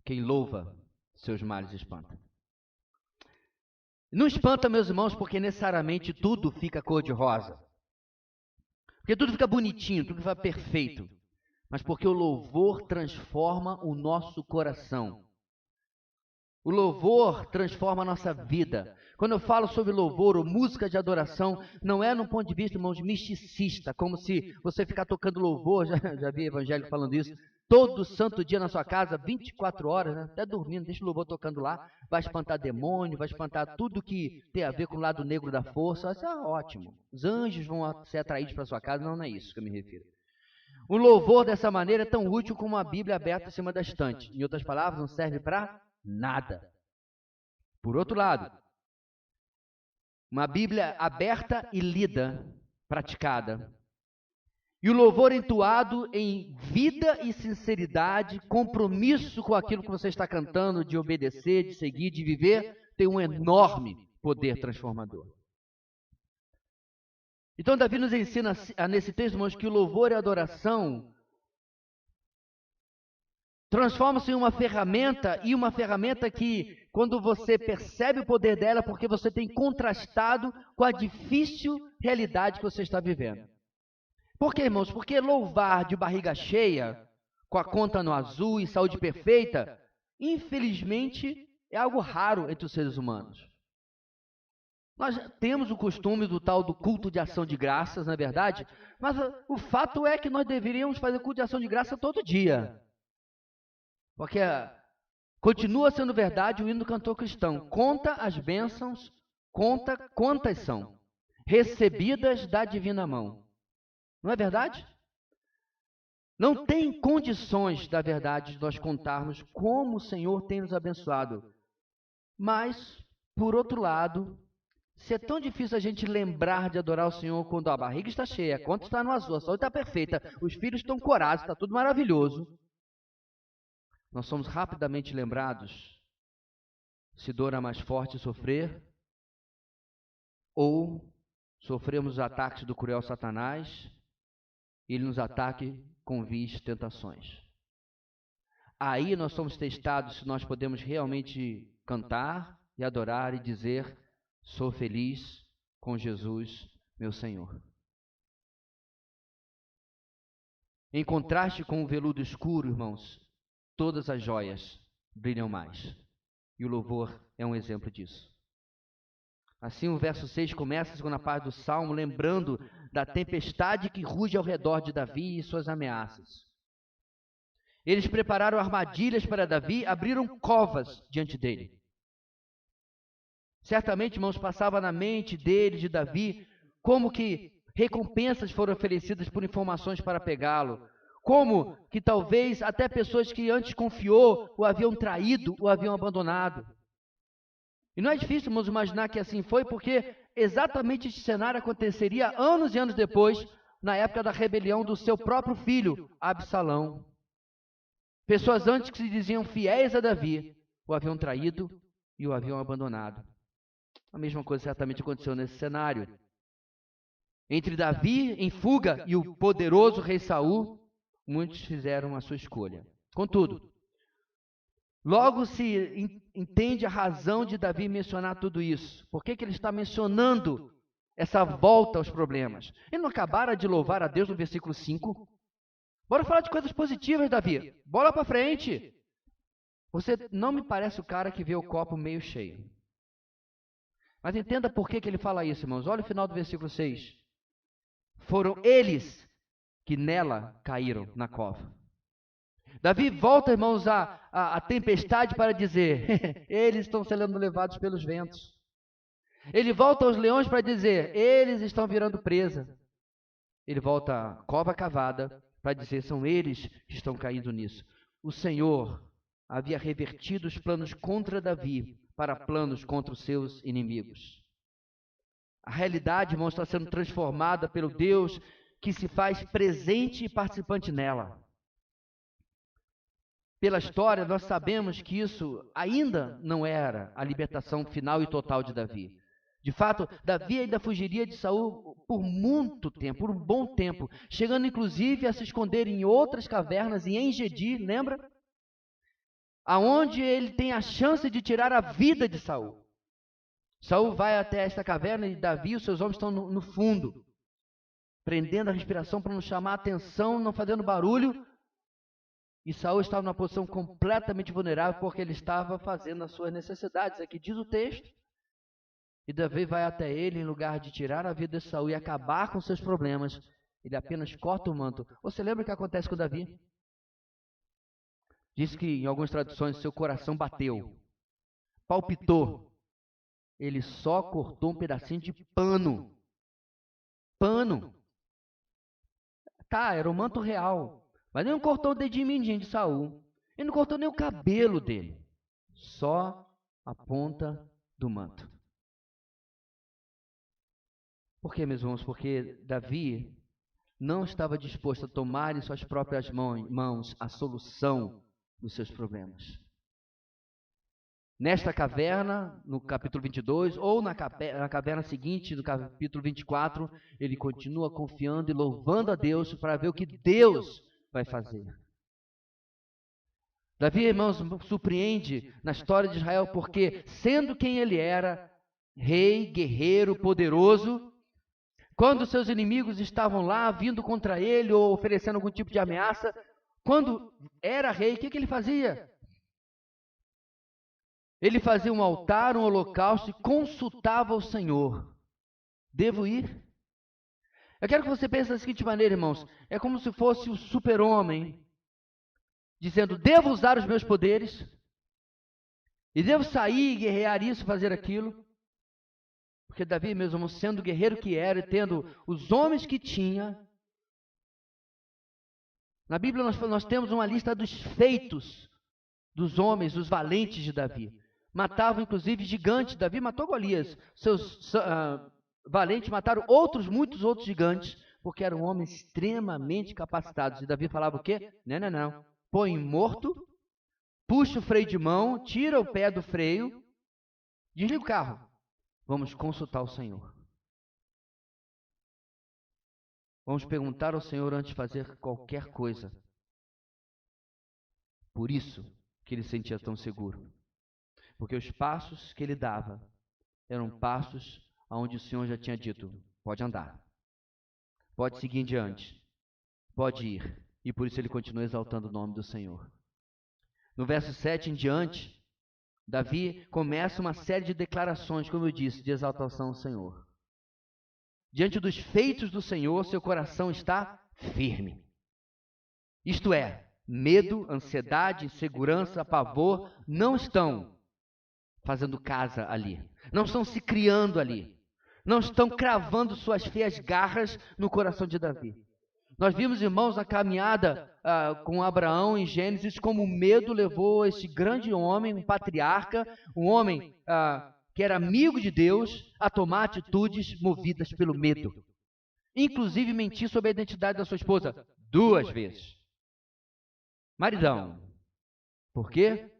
Quem louva, seus males espanta. Não espanta, meus irmãos, porque necessariamente tudo fica cor-de-rosa. Porque tudo fica bonitinho, tudo fica perfeito. Mas porque o louvor transforma o nosso coração. O louvor transforma a nossa vida. Quando eu falo sobre louvor ou música de adoração, não é num ponto de vista, irmãos, misticista, como se você ficar tocando louvor, já vi evangélico falando isso, todo santo dia na sua casa, 24 horas, né? Até dormindo, deixa o louvor tocando lá, vai espantar demônio, vai espantar tudo que tem a ver com o lado negro da força. Isso é ótimo. Os anjos vão ser atraídos para sua casa, não é isso que eu me refiro. O louvor dessa maneira é tão útil como uma Bíblia aberta em cima da estante. Em outras palavras, não serve para nada. Por outro lado, uma Bíblia aberta e lida, praticada. E o louvor entoado em vida e sinceridade, compromisso com aquilo que você está cantando, de obedecer, de seguir, de viver, tem um enorme poder transformador. Então Davi nos ensina nesse texto, irmãos, que o louvor e a adoração transformam-se em uma ferramenta, e uma ferramenta que, quando você percebe o poder dela, porque você tem contrastado com a difícil realidade que você está vivendo. Por quê, irmãos? Porque louvar de barriga cheia, com a conta no azul e saúde perfeita, infelizmente é algo raro entre os seres humanos. Nós temos o costume do tal do culto de ação de graças, não é verdade? Mas o fato é que nós deveríamos fazer culto de ação de graça todo dia. Porque continua sendo verdade o hino do cantor cristão. Conta as bênçãos, conta quantas são, recebidas da divina mão. Não é verdade? Não tem condições, da verdade, de nós contarmos como o Senhor tem nos abençoado. Mas, por outro lado, se é tão difícil a gente lembrar de adorar o Senhor quando a barriga está cheia, a conta está no azul, a saúde está perfeita, os filhos estão corados, está tudo maravilhoso, nós somos rapidamente lembrados se dor é mais forte sofrer, ou sofremos os ataques do cruel Satanás, e ele nos ataque com vis tentações. Aí nós somos testados se nós podemos realmente cantar e adorar e dizer: sou feliz com Jesus, meu Senhor. Em contraste com o veludo escuro, irmãos, todas as joias brilham mais. E o louvor é um exemplo disso. Assim o verso 6 começa a segunda parte do Salmo, lembrando da tempestade que ruge ao redor de Davi e suas ameaças. Eles prepararam armadilhas para Davi, abriram covas diante dele. Certamente, irmãos, passava na mente dele, de Davi, como que recompensas foram oferecidas por informações para pegá-lo. Como que talvez até pessoas que antes confiou o haviam traído, o haviam abandonado. E não é difícil, irmãos, imaginar que assim foi, porque exatamente este cenário aconteceria anos e anos depois, na época da rebelião do seu próprio filho, Absalão. Pessoas antes que se diziam fiéis a Davi, o haviam traído e o haviam abandonado. A mesma coisa certamente aconteceu nesse cenário. Entre Davi em fuga e o poderoso rei Saul, muitos fizeram a sua escolha. Contudo, logo se entende a razão de Davi mencionar tudo isso. Por que ele está mencionando essa volta aos problemas? Ele não acabara de louvar a Deus no versículo 5? Bora falar de coisas positivas, Davi. Bola para frente. Você não me parece o cara que vê o copo meio cheio. Mas entenda por que ele fala isso, irmãos. Olha o final do versículo 6. Foram eles que nela caíram na cova. Davi volta, irmãos, à tempestade para dizer: eles estão sendo levados pelos ventos. Ele volta aos leões para dizer: eles estão virando presa. Ele volta à cova cavada para dizer: são eles que estão caindo nisso. O Senhor havia revertido os planos contra Davi para planos contra os seus inimigos. A realidade, irmãos, está sendo transformada pelo Deus que se faz presente e participante nela. Pela história, nós sabemos que isso ainda não era a libertação final e total de Davi. De fato, Davi ainda fugiria de Saul por muito tempo, por um bom tempo, chegando inclusive a se esconder em outras cavernas e em Engedi, lembra? Aonde ele tem a chance de tirar a vida de Saul. Saul vai até esta caverna e Davi e os seus homens estão no fundo, prendendo a respiração para não chamar a atenção, não fazendo barulho. E Saul estava numa posição completamente vulnerável porque ele estava fazendo as suas necessidades. Aqui diz o texto. E Davi vai até ele, em lugar de tirar a vida de Saul e acabar com seus problemas, ele apenas corta o manto. Você lembra o que acontece com Davi? Diz que em algumas traduções seu coração bateu, palpitou. Ele só cortou um pedacinho de pano. Pano. Tá, era o manto real. Mas ele não cortou o dedinho mindinho de Saul. Ele não cortou nem o cabelo dele. Só a ponta do manto. Por quê, meus irmãos? Porque Davi não estava disposto a tomar em suas próprias mãos a solução dos seus problemas. Nesta caverna, no capítulo 22, ou na caverna seguinte, no capítulo 24, ele continua confiando e louvando a Deus para ver o que Deus vai fazer. Davi, irmãos, surpreende na história de Israel porque, sendo quem ele era, rei, guerreiro, poderoso, Quando seus inimigos estavam lá, vindo contra ele ou oferecendo algum tipo de ameaça, quando era rei, o que ele fazia? Ele fazia um altar, um holocausto e consultava o Senhor. Devo ir? Eu quero que você pense da seguinte maneira, irmãos. É como se fosse o super-homem dizendo, devo usar os meus poderes? E devo sair, guerrear isso, fazer aquilo? Porque Davi, meus irmãos, sendo o guerreiro que era e tendo os homens que tinha, na Bíblia nós temos uma lista dos feitos dos homens, dos valentes de Davi. Matavam inclusive gigantes. Davi matou Golias. Seus valentes mataram muitos outros gigantes, porque eram homens extremamente capacitados. E Davi falava o quê? Não. Põe morto, puxa o freio de mão, tira o pé do freio, desliga o carro. Vamos consultar o Senhor. Vamos perguntar ao Senhor antes de fazer qualquer coisa. Por isso que ele se sentia tão seguro. Porque os passos que ele dava eram passos onde o Senhor já tinha dito, pode andar, pode seguir em diante, pode ir. E por isso ele continua exaltando o nome do Senhor. No verso 7 em diante, Davi começa uma série de declarações, como eu disse, de exaltação ao Senhor. Diante dos feitos do Senhor, seu coração está firme. Isto é, medo, ansiedade, insegurança, pavor não estão fazendo casa ali. Não estão se criando ali. Não estão cravando suas feias garras no coração de Davi. Nós vimos, irmãos, na caminhada com Abraão em Gênesis, como o medo levou esse grande homem, um patriarca, um homem que era amigo de Deus, a tomar atitudes movidas pelo medo. Inclusive mentir sobre a identidade da sua esposa 2 vezes. Maridão. Por quê?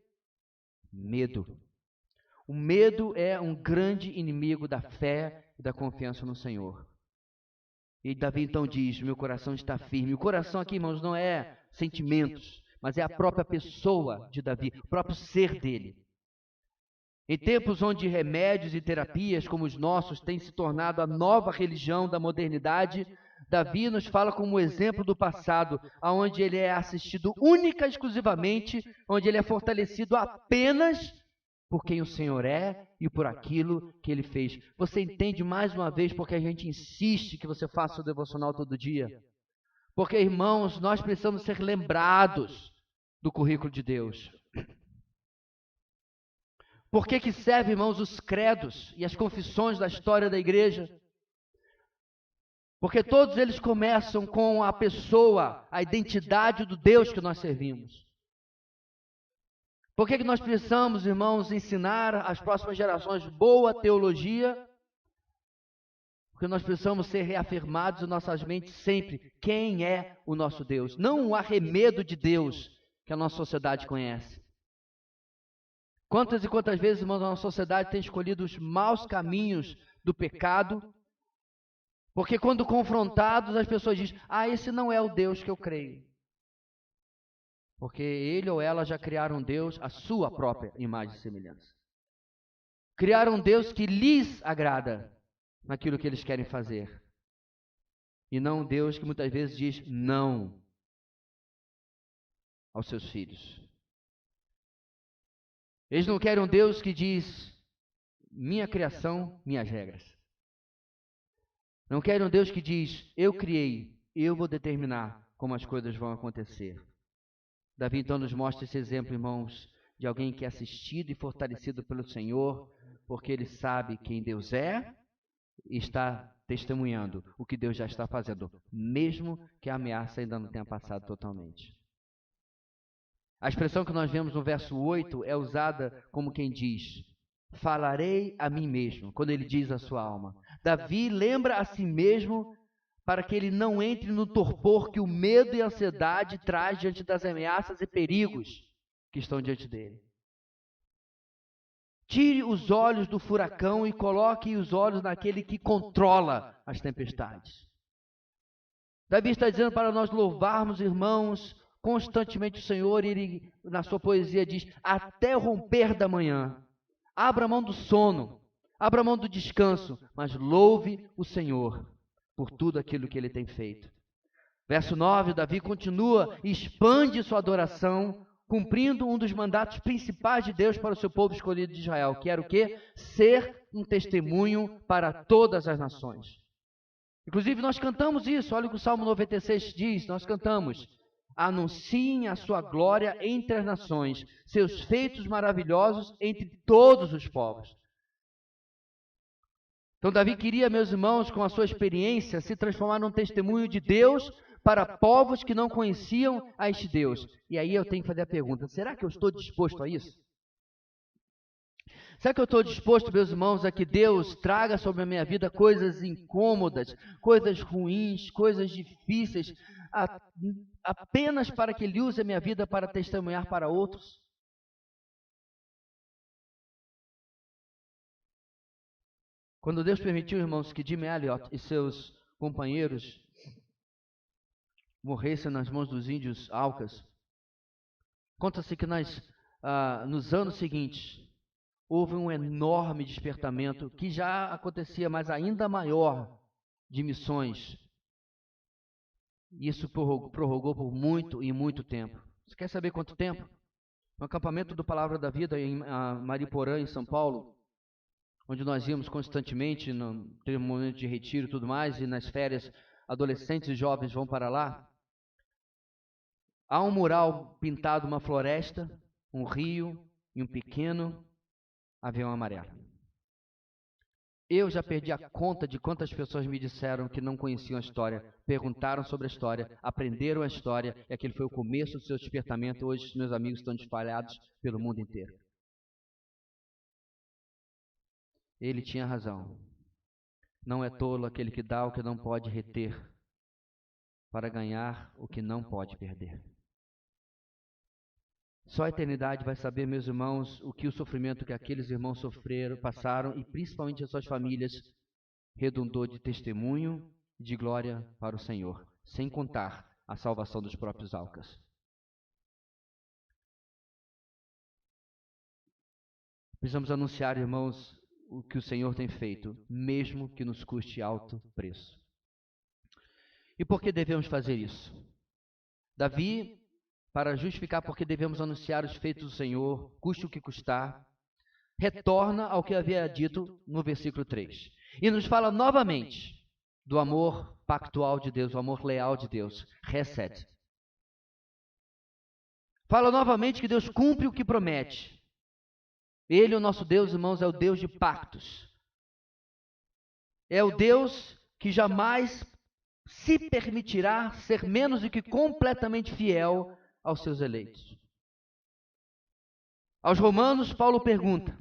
Medo. O medo é um grande inimigo da fé e da confiança no Senhor. E Davi então diz, meu coração está firme. O coração aqui, irmãos, não é sentimentos, mas é a própria pessoa de Davi, o próprio ser dele. Em tempos onde remédios e terapias como os nossos têm se tornado a nova religião da modernidade, Davi nos fala como exemplo do passado, onde ele é assistido única e exclusivamente, onde ele é fortalecido apenas por quem o Senhor é e por aquilo que ele fez. Você entende mais uma vez porque a gente insiste que você faça o devocional todo dia? Porque, irmãos, nós precisamos ser lembrados do currículo de Deus. Por que serve, irmãos, os credos e as confissões da história da igreja? Porque todos eles começam com a pessoa, a identidade do Deus que nós servimos. Por que nós precisamos, irmãos, ensinar às próximas gerações boa teologia? Porque nós precisamos ser reafirmados em nossas mentes sempre quem é o nosso Deus. Não o arremedo de Deus que a nossa sociedade conhece. Quantas e quantas vezes, irmãos, a nossa sociedade tem escolhido os maus caminhos do pecado, porque quando confrontados as pessoas dizem, esse não é o Deus que eu creio. Porque ele ou ela já criaram um Deus à sua própria imagem e semelhança. Criaram um Deus que lhes agrada naquilo que eles querem fazer. E não um Deus que muitas vezes diz não aos seus filhos. Eles não querem um Deus que diz, minha criação, minhas regras. Não querem um Deus que diz, eu criei, eu vou determinar como as coisas vão acontecer. Davi então nos mostra esse exemplo, irmãos, de alguém que é assistido e fortalecido pelo Senhor, porque ele sabe quem Deus é e está testemunhando o que Deus já está fazendo, mesmo que a ameaça ainda não tenha passado totalmente. A expressão que nós vemos no verso 8 é usada como quem diz, falarei a mim mesmo, quando ele diz a sua alma. Davi lembra a si mesmo para que ele não entre no torpor que o medo e a ansiedade traz diante das ameaças e perigos que estão diante dele. Tire os olhos do furacão e coloque os olhos naquele que controla as tempestades. Davi está dizendo para nós louvarmos, irmãos, constantemente o Senhor, e ele, na sua poesia, diz, até o romper da manhã. Abra mão do sono, abra mão do descanso, mas louve o Senhor. por tudo aquilo que ele tem feito. Verso 9, Davi continua e expande sua adoração, cumprindo um dos mandatos principais de Deus para o seu povo escolhido de Israel, que era o quê? Ser um testemunho para todas as nações. Inclusive, nós cantamos isso, olha o que o Salmo 96 diz, nós cantamos: anunciem a sua glória entre as nações, seus feitos maravilhosos entre todos os povos. Então, Davi queria, meus irmãos, com a sua experiência, se transformar num testemunho de Deus para povos que não conheciam a este Deus. E aí eu tenho que fazer a pergunta: será que eu estou disposto a isso? Será que eu estou disposto, meus irmãos, a que Deus traga sobre a minha vida coisas incômodas, coisas ruins, coisas difíceis, apenas para que Ele use a minha vida para testemunhar para outros? Quando Deus permitiu, irmãos, que Jim Elliot e seus companheiros morressem nas mãos dos índios Aucas, conta-se que nos anos seguintes houve um enorme despertamento que já acontecia, mas ainda maior, de missões. Isso prorrogou por muito e muito tempo. Você quer saber quanto tempo? No acampamento do Palavra da Vida em Mariporã, em São Paulo, onde nós íamos constantemente, no momento de retiro e tudo mais, e nas férias adolescentes e jovens vão para lá. Há um mural pintado, uma floresta, um rio e um pequeno avião amarelo. Eu já perdi a conta de quantas pessoas me disseram que não conheciam a história, perguntaram sobre a história, aprenderam a história, e aquele foi o começo do seu despertamento. Hoje meus amigos estão espalhados pelo mundo inteiro. Ele tinha razão. Não é tolo aquele que dá o que não pode reter, para ganhar o que não pode perder. Só a eternidade vai saber, meus irmãos, o que o sofrimento que aqueles irmãos sofreram, passaram, e principalmente as suas famílias, redundou de testemunho e de glória para o Senhor, sem contar a salvação dos próprios Aucas. Precisamos anunciar, irmãos, o que o Senhor tem feito, mesmo que nos custe alto preço. E por que devemos fazer isso? Davi, para justificar porque devemos anunciar os feitos do Senhor, custe o que custar, retorna ao que havia dito no versículo 3. E nos fala novamente do amor pactual de Deus, o amor leal de Deus, Hesed. Fala novamente que Deus cumpre o que promete. Ele, o nosso Deus, irmãos, é o Deus de pactos. É o Deus que jamais se permitirá ser menos do que completamente fiel aos seus eleitos. Aos Romanos, Paulo pergunta: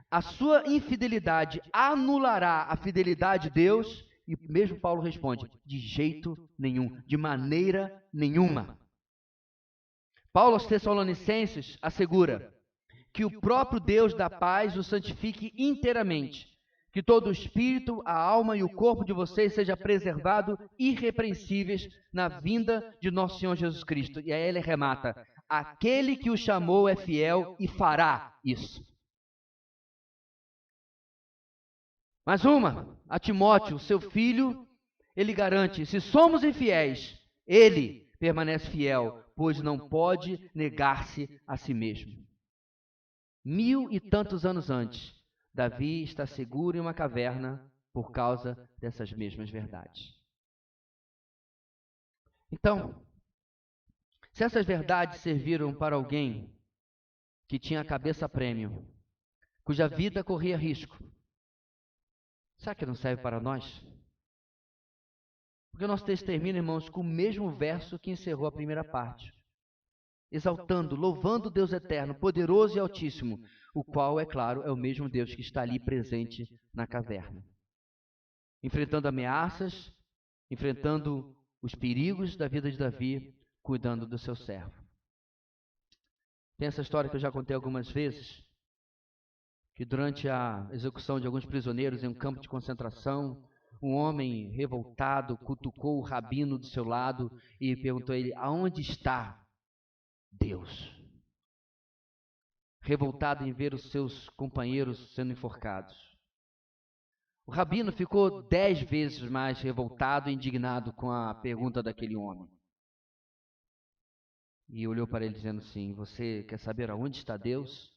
a sua infidelidade anulará a fidelidade de Deus? E mesmo Paulo responde: de jeito nenhum, de maneira nenhuma. Paulo aos Tessalonicenses assegura que o próprio Deus da paz os santifique inteiramente, que todo o espírito, a alma e o corpo de vocês seja preservado irrepreensíveis na vinda de nosso Senhor Jesus Cristo. E aí ele remata: aquele que o chamou é fiel e fará isso. Mais uma, a Timóteo, seu filho, ele garante: se somos infiéis, ele permanece fiel, pois não pode negar-se a si mesmo. 1000 e tantos anos antes, Davi está seguro em uma caverna por causa dessas mesmas verdades. Então, se essas verdades serviram para alguém que tinha a cabeça a prêmio, cuja vida corria risco, será que não serve para nós? Porque o nosso texto termina, irmãos, com o mesmo verso que encerrou a primeira parte, exaltando, louvando o Deus eterno, poderoso e altíssimo, o qual, é claro, é o mesmo Deus que está ali presente na caverna, enfrentando ameaças, enfrentando os perigos da vida de Davi, cuidando do seu servo. Tem essa história que eu já contei algumas vezes, que durante a execução de alguns prisioneiros em um campo de concentração, um homem revoltado cutucou o rabino do seu lado e perguntou a ele: aonde está Deus? Revoltado em ver os seus companheiros sendo enforcados. O rabino ficou 10 vezes mais revoltado e indignado com a pergunta daquele homem. E olhou para ele dizendo assim: você quer saber aonde está Deus?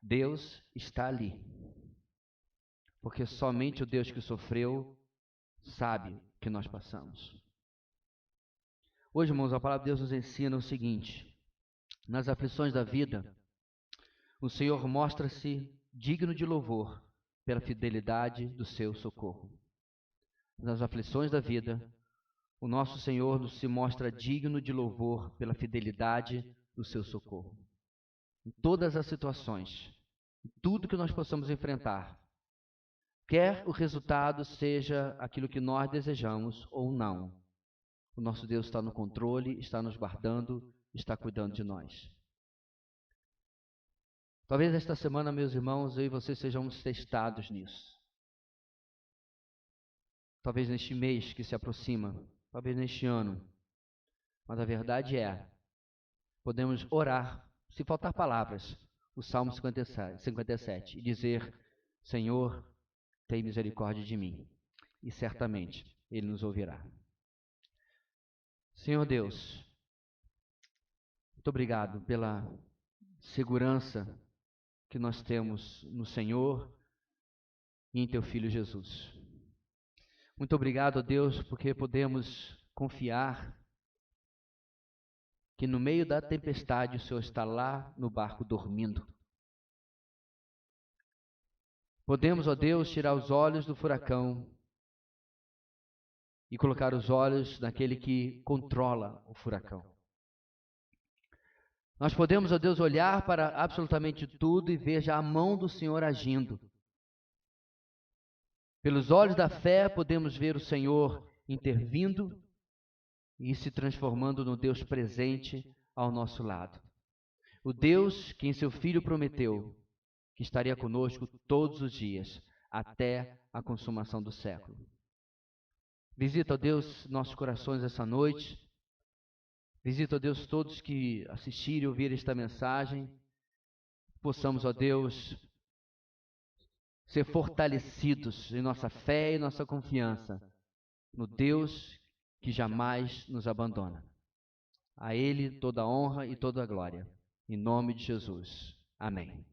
Deus está ali. Porque somente o Deus que sofreu sabe o que nós passamos. Hoje, irmãos, a palavra de Deus nos ensina o seguinte: nas aflições da vida, o Senhor mostra-se digno de louvor pela fidelidade do seu socorro. Nas aflições da vida, o nosso Senhor se mostra digno de louvor pela fidelidade do seu socorro. Em todas as situações, em tudo que nós possamos enfrentar, quer o resultado seja aquilo que nós desejamos ou não, o nosso Deus está no controle, está nos guardando, está cuidando de nós. Talvez esta semana, meus irmãos, eu e vocês sejamos testados nisso. Talvez neste mês que se aproxima, talvez neste ano. Mas a verdade é, podemos orar, se faltar palavras, o Salmo 57 e dizer: Senhor, tem misericórdia de mim. E certamente Ele nos ouvirá. Senhor Deus, muito obrigado pela segurança que nós temos no Senhor e em Teu Filho Jesus. Muito obrigado, Deus, porque podemos confiar que no meio da tempestade o Senhor está lá no barco dormindo. Podemos, ó Deus, tirar os olhos do furacão e colocar os olhos naquele que controla o furacão. Nós podemos, ó Deus, olhar para absolutamente tudo e ver já a mão do Senhor agindo. Pelos olhos da fé podemos ver o Senhor intervindo e se transformando no Deus presente ao nosso lado. O Deus que em seu Filho prometeu que estaria conosco todos os dias, até a consumação do século. Visita, ó Deus, nossos corações essa noite. Visita, ó Deus, todos que assistirem e ouvirem esta mensagem. Possamos, ó Deus, ser fortalecidos em nossa fé e nossa confiança no Deus que jamais nos abandona. A Ele toda a honra e toda a glória. Em nome de Jesus. Amém.